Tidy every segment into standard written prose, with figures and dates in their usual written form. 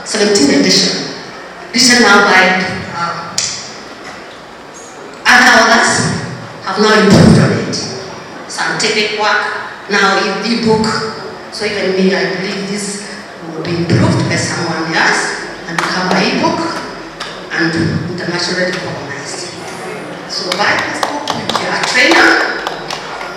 17th edition, written now by other authors, have now improved on it. Scientific work, now e-book. So even me, I believe this will be improved by someone else and become an e-book and internationally recognized. So buy this book with your trainer,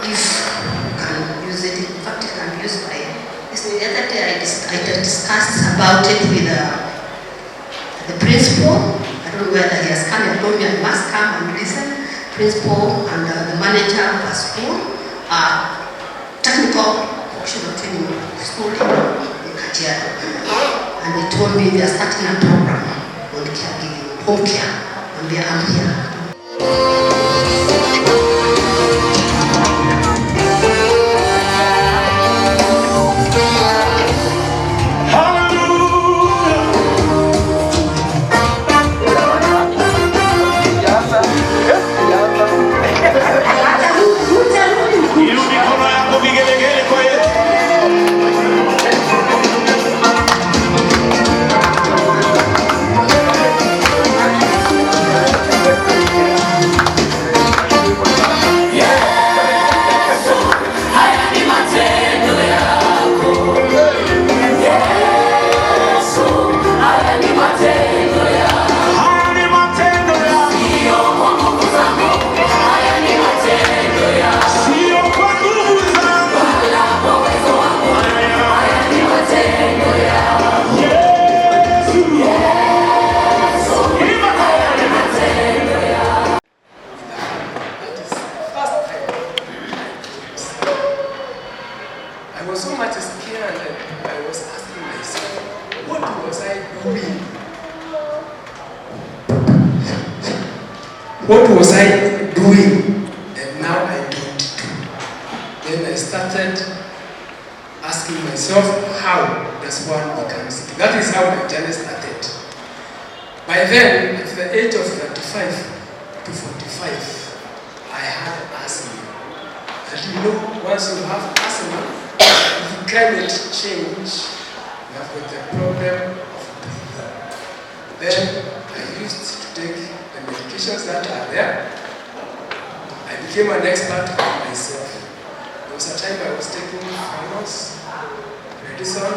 if you can use it. In fact, it can be used by this. The other day I discussed about it with the principal. I don't know whether he has come and told me I must come and listen. Principal and the manager of the school, technical vocational training school in Kajiado. And they told me they are starting a program on caregiving, home care, and they are here. I was so much scared and I was asking myself, what was I doing? What was I doing? And now I don't do. Then I started asking myself, how does one become sick? That is how my journey started. By then, at the age of 35 to 45, I had asthma. And you know, once you have asthma, with climate change, you have got the problem of breathing. Then I used to take the medications that are there. I became an expert on myself. There was a time I was taking Pharmos, Predison,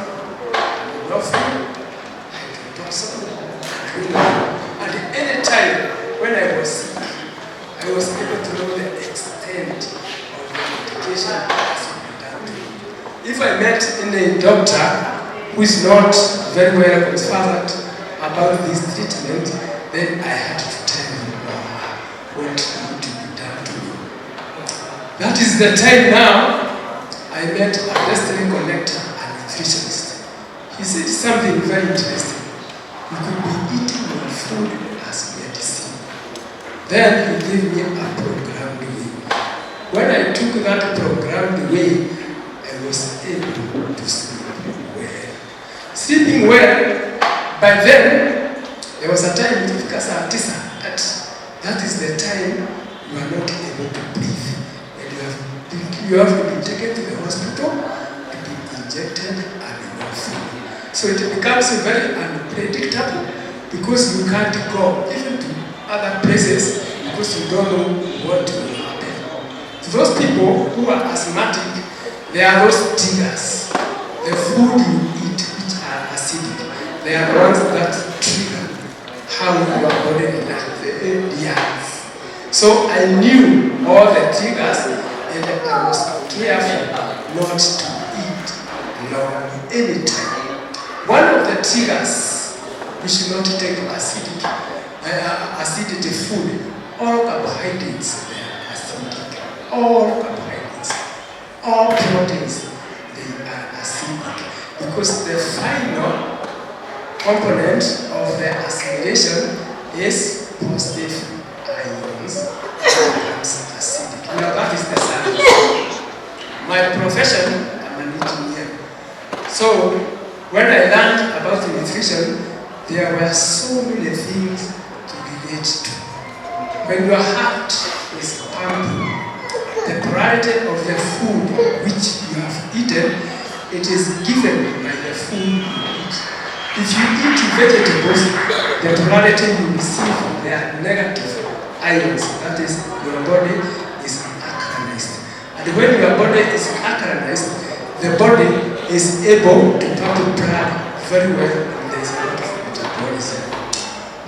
Morphine, Hydroxyl, and any time when I was sick, I was able to know the extent of the medication that was done to me. If I met any doctor who is not very well conversant about this treatment, then I had to tell him what needs to be done to me. That is the time now I met a destiny connector and nutritionist. He said something very interesting. You could be eating your food as medicine. Then he gave me a programmed way. When I took that programmed way, I was able to sleep well. Sleeping well, by then, there was a time because that is the time you are not able to breathe. And you have to be taken to the hospital to be injected and enough. So it becomes very unpredictable because you can't go even to other places because you don't know what will happen. To those people who are asthmatic, there are those triggers. The food you eat which are acidic, they are the ones that trigger how your body reacts, the ADIs. So I knew all the triggers and I was careful not to eat long any time. One of the triggers, we should not take acidity food. All carbohydrates, they are acidic. All carbohydrates, all proteins, they are acidic. Because the final component of the assimilation is positive ions, becomes acidic. Now that is the science. My profession, I'm an engineer. So when I learned about nutrition, there were so many things to relate to. When your heart is pumping, the variety of the food which you have eaten, it is given by the food you eat. If you eat vegetables, the plurality you receive, they are negative ions. That is, your body is alkalized. And when your body is alkalized, the body is able to pump blood very well, and there is a lot of metabolism.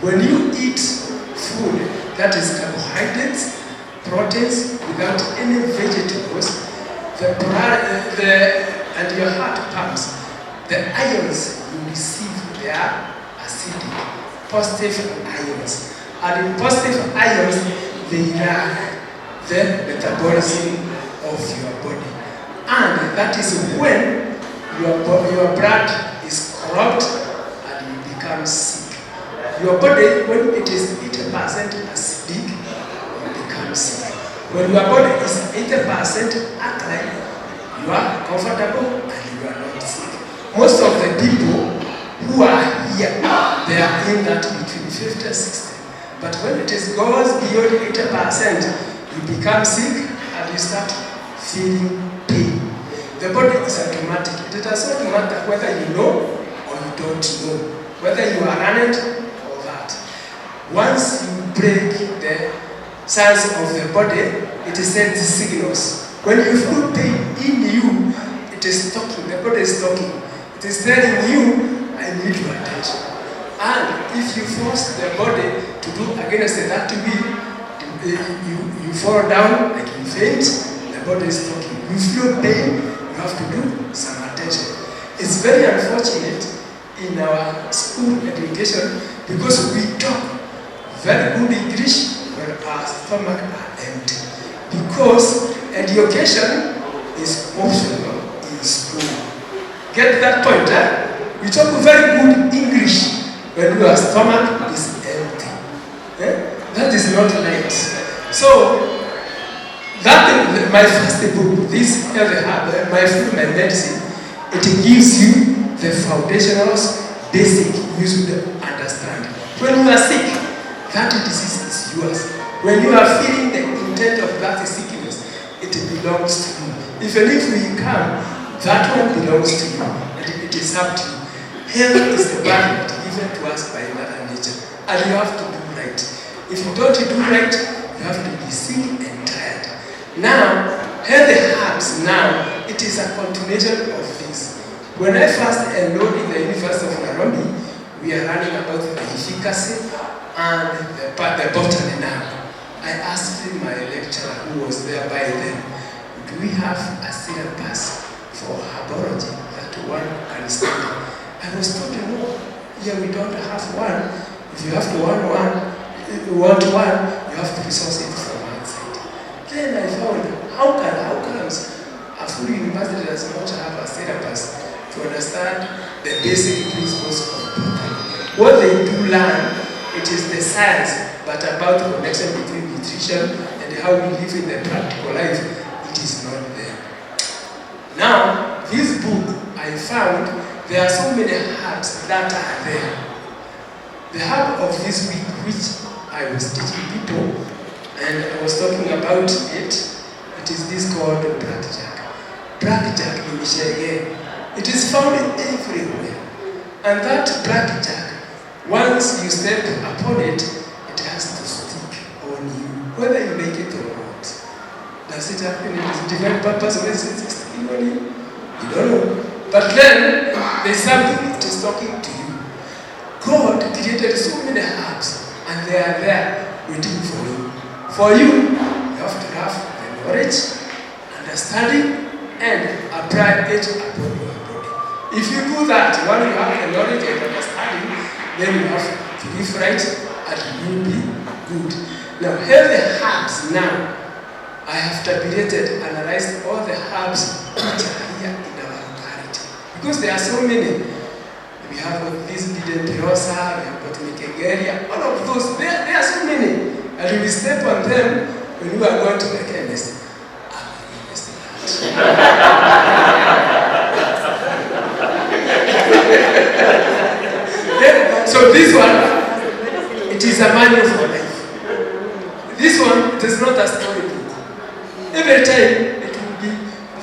When you eat food that is carbohydrates, proteins, without any vegetables, and your heart pumps, the ions you receive, they are acidic, positive ions. And in positive ions, they lack the metabolism of your body. And that is when your blood is corrupt and you become sick. Your body, when it is 80% acidic, you become sick. When your body is 80% alkaline, you are comfortable and you are not sick. Most of the people who are here, they are in that between 50 and 60. But when it goes beyond 80%, you become sick and you start feeling pain. The body is automatic. It does not matter whether you know or you don't know, whether you are running or that. Once you break the cells of the body, it sends signals. When you feel pain in you, it is talking. The body is talking. It is telling you, I need your attention. And if you force the body to do against that will, you fall down, like you faint, the body is talking. You feel pain, you have to do some attention. It's very unfortunate in our school education because we talk very good English when our stomach are empty. Because education is optional in school. Get that point, eh? We talk very good English when your stomach is empty. Eh? That is not right. So, that my first book, this my food, my medicine, it gives you the foundationals, basic you should understand. When you are sick, that disease is yours. When you are feeling the intent of that sickness, it belongs to you. Even if we come, that one belongs to you, and it is up to you. Health is the benefit given to us by Mother Nature, and you have to do right. If you don't do right, you have to be sick and tired. Now, healthy herbs now, it is a continuation of this. When I first enrolled in the University of Nairobi, we are learning about the efficacy and the botany now. I asked my lecturer who was there by then, do we have a syllabus for herbology that one can study? I was told, no, here we don't have one. If you have to want one, you have to resource it from outside. Then I found, how comes a full university does not have a syllabus to understand the basic principles of botany? What they do learn, it is the science, but about the connection between nutrition and how we live in the practical life, it is not there. Now, this book, I found there are so many herbs that are there. The herb of this week, which I was teaching people, and I was talking about it, it is this called blackjack. Blackjack in Njoroge. It is found everywhere. And that blackjack, once you step upon it, it has to stick on you, whether you make it or not. Does it happen in a different purpose when it's sticking on you? You don't know. But then, there's something that is talking to you. God created so many herbs, and they are there waiting for you. For you, you have to have the knowledge, understanding, and apply it upon your body. If you do that, when you have the knowledge and understanding, then you have to live right and you will be good. Now, healthy herbs now, I have tabulated, analyzed all the herbs which are here in our locality. Because there are so many. We have this Bidentirosa, we have got Mikegeria, all of those, there are so many. And we step on them when we are going to the chemist. So this one, it is a manual for life. This one, it is not a storybook. Every time, it will be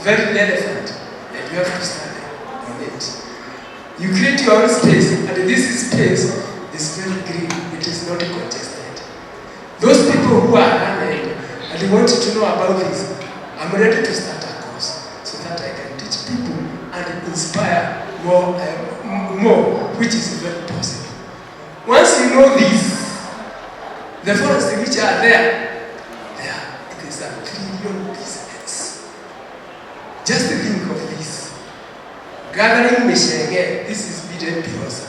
very relevant, and you have to study on it. You create your own space, and this space is very green, it is not congested. Those people who are learned and they want to know about this, I'm ready to start a course so that I can teach people and inspire more, which is very possible. Once you know this, the forests which are there, it is a trillion business. Just think of this. Gathering meshenge, this is bidden pirosa,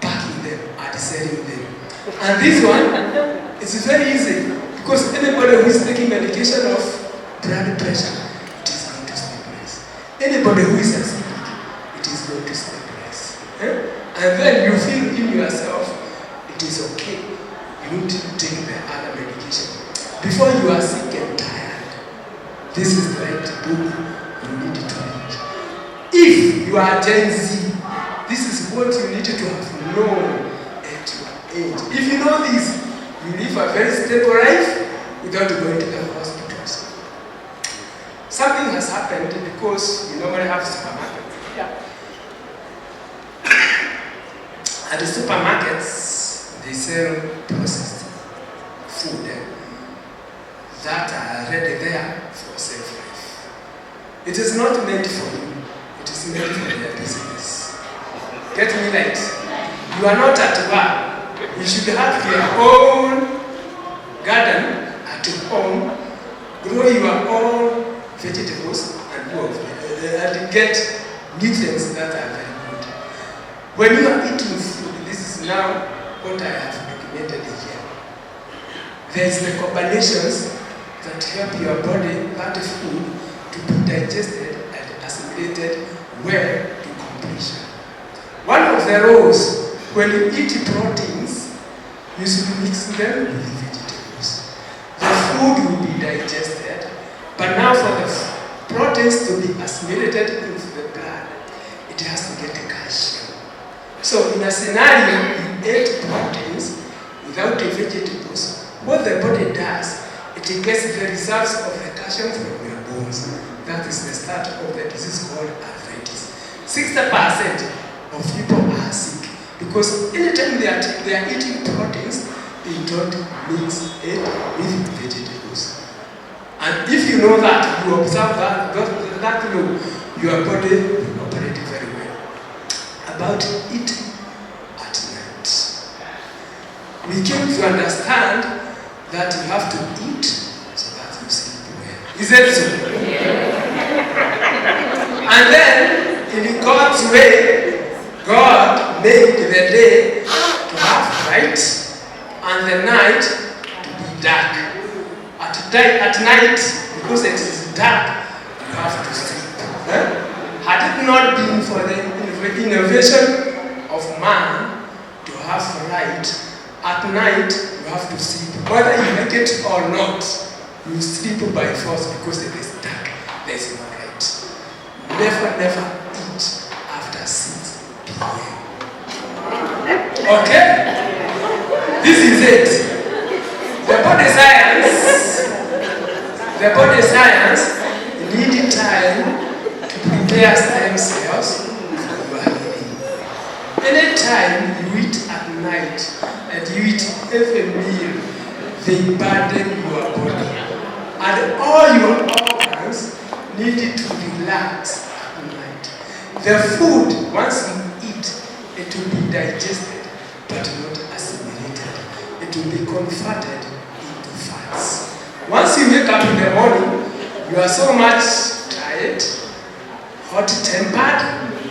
packing them and selling them. And this one, it's very easy because anybody who is taking medication of blood pressure, it is going to stabilize. Anybody who is acidic, it is going to stabilize. And then you feel in yourself, it is okay. You need to take the other medication. Before you are sick and tired, this is the right book you need to read. If you are Gen Z, this is what you need to have known at your age. If you know this, you live a very stable life without going to the hospitals. Something has happened because you normally have supermarkets. Yeah. At the supermarkets, they sell processed food that are already there for safe life. It is not meant for you, it is meant for their business. Get me right? You are not at work. You should have your own garden at home, grow your own vegetables and get nutrients that are very good. When you are eating food, this is now what I have documented here. There is the combinations that help your body, that food, to be digested and assimilated well to completion. One of the rules, when you eat proteins, you should mix them with the vegetables. The food will be digested, but now for the proteins to be assimilated into the blood, it has to get calcium. So in a scenario, you ate proteins without the vegetables, what the body does, it gets the results of the calcium from your bones. That is the start of the disease called arthritis. 60% of people are sick because anytime they are eating proteins, they don't mix it with vegetables. And if you know that, you observe that law, your body will operate very well. About eating at night. We came to understand that you have to eat so that you sleep well. Is that so? And then, in God's way, God made the day to have light and the night to be dark. At night, because it is dark, you have to sleep. Had it not been for the innovation of man to have light, at night you have to sleep. Whether you like it or not, you sleep by force because it is dark. There is no light. Never eat after 6 p.m. Okay? This is it. The body science need time to prepare stem cells for your healing. Anytime you eat at night and you eat every meal, they burden your body. And all your organs need to relax at night. The food, once you eat, it will be digested but not assimilated. It will be converted into fats. Once you wake up in the morning, you are so much tired, hot-tempered,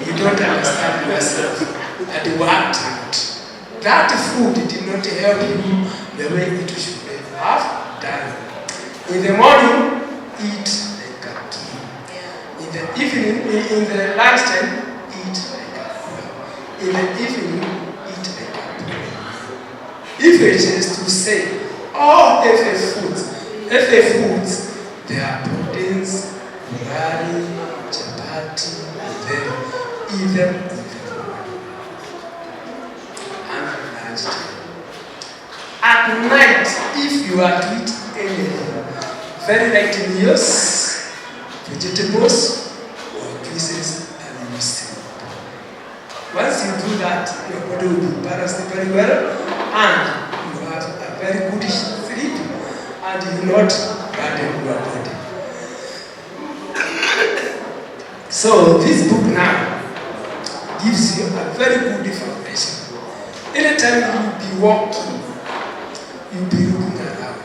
you don't understand yourself, and worked out. That food did not help you the way it should have done. In the morning, eat like a king. In the evening, in the lunchtime, eat like a queen. In the evening, eat like a queen. If it is to say, all FA foods, there are proteins, ugali, chapati, then eat them in the morning and lunchtime. At night, if you are to eat anything, very light meals, vegetables, or juices, and you sleep. Once you do that your body will be balanced very well, and you have a very good sleep, and you will not burden your body. So this book now gives you a very good foundation. Anytime you will be walking, you'll be looking around.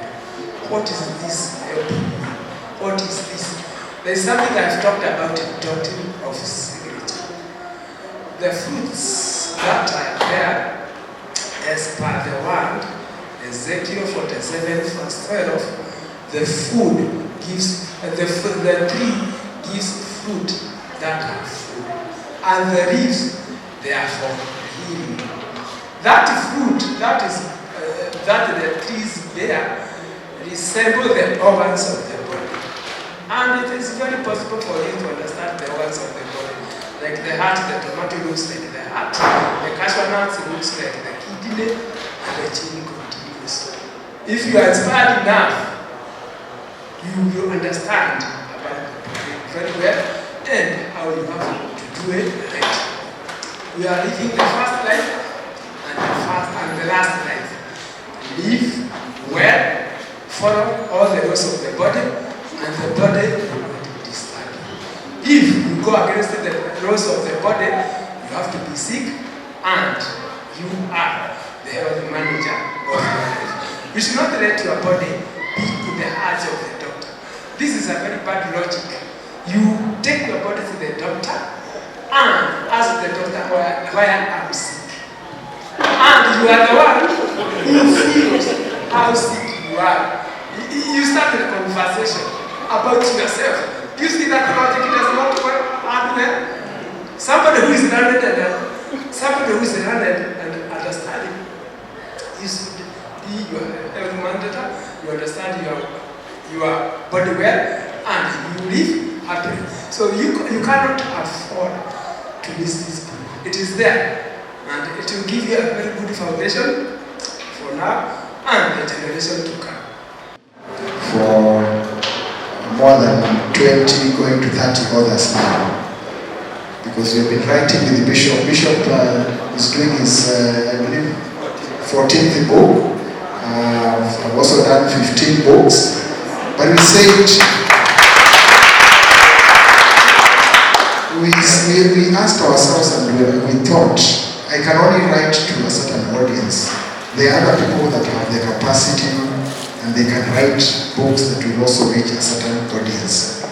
What is this helping me? What is this? There's something I've talked about in doctrine of security. The fruits that are there, as per the word, Ezekiel 47 verse 12, the food gives, the tree gives fruit that are food, and the leaves, they are for healing. That fruit, that the trees bear, resemble the organs of the body. And it is very possible for you to understand the organs of the body. Like the heart, the tomato looks like the heart. The cashew nuts looks like the kidney, and the chain continues. If you are inspired enough, you will understand about the body very well and how you have to do it right. We are living the first life and the last life. Live well, follow all the laws of the body, and the body will not be disturbed. If you go against the laws of the body, you have to be sick, and you are the health manager of your life. You should not let your body be in the hands of the doctor. This is a very bad logic. You take your body to the doctor and ask the doctor why I'm sick. And you are the one who feels how sick you are. You start a conversation about yourself. Do you see that logic does not work well? Somebody who is learned and understanding, you should be your health manager. You understand your body well, and you live happily. So you cannot afford to miss this book. It is there, and it will give you a very good foundation for now and the generation to come. For more than 20, going to 30 others now. Because we've been writing with the Bishop. Bishop is doing his, I believe, 14th book. I've also done 15 books. But we said, we asked ourselves and we thought, I can only write to a certain audience. There are other people that have the capacity and they can write books that will also reach a certain audience.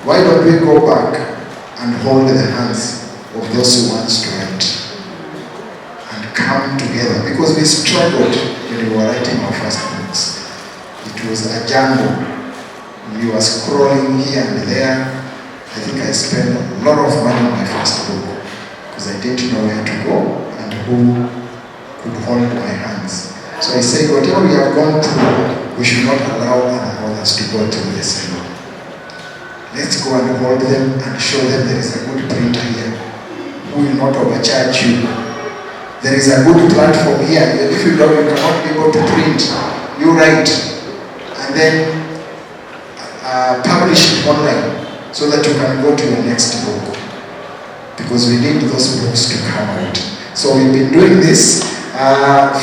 Why don't we go back and hold the hands of those who want to write and come together? Because we struggled when we were writing our first books. It was a jungle. We were scrolling here and there. I think I spent a lot of money on my first book because I didn't know where to go and who could hold my hands. So I said, whatever we have gone through, we should not allow others to go through the same. Let's go and hold them and show them there is a good printer here who will not overcharge you. There is a good platform here. If you don't, you cannot be able to print. You write and then publish it online so that you can go to your next book. Because we need those books to come out. So we've been doing this.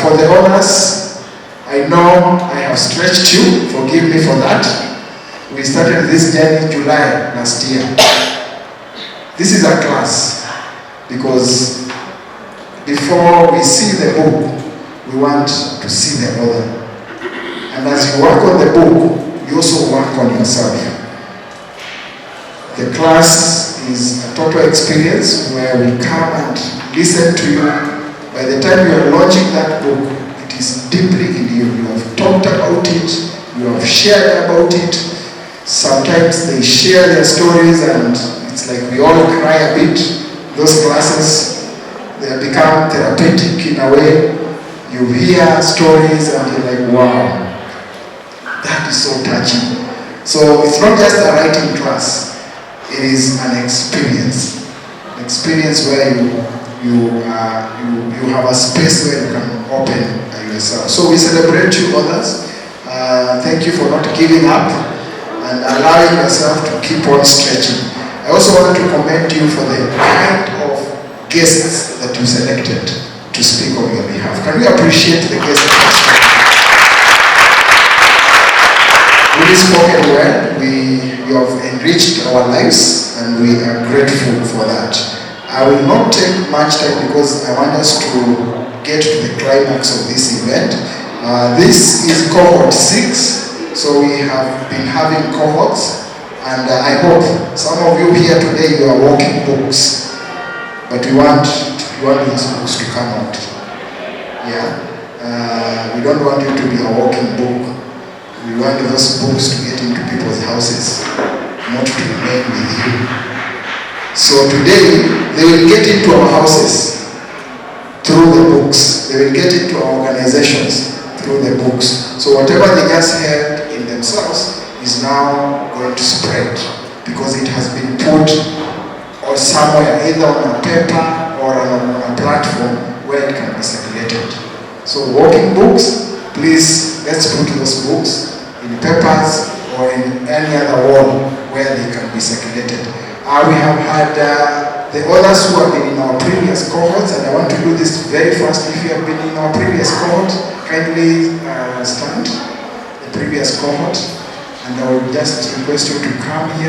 For the owners, I know I have stretched you. Forgive me for that. We started this journey in July last year. This is a class because before we see the book, we want to see the author. And as you work on the book, you also work on yourself. The class is a total experience where we come and listen to you. By the time you are launching that book, it is deeply in you. You have talked about it, you have shared about it. Sometimes they share their stories and it's like we all cry a bit. Those classes, they have become therapeutic in a way. You hear stories and you're like, wow, that is so touching. So it's not just a writing class, it is an experience. An experience where you have a space where you can open yourself. So we celebrate you others. Thank you for not giving up and allowing yourself to keep on stretching. I also want to commend you for the kind of guests that you selected to speak on your behalf. Can we appreciate the guests that have spoken? Really spoken well. You have enriched our lives, and we are grateful for that. I will not take much time because I want us to get to the climax of this event. This is cohort 6, so we have been having cohorts, and I hope some of you here today, you are walking books, but we want these books to come out. Yeah, we don't want you to be a walking book. We want those books to get into people's houses, not to remain with you. So today, they will get into our houses through the books. They will get into our organizations through the books. So whatever they just held in themselves is now going to spread, because it has been put or somewhere, either on a paper or on a platform where it can be circulated. So walking books, please, let's put those books in papers or in any other wall where they can be circulated. We have had the others who have been in our previous cohorts, and I want to do this very fast. If you have been in our previous cohort, kindly stand, the previous cohort, and I will just request you to come here.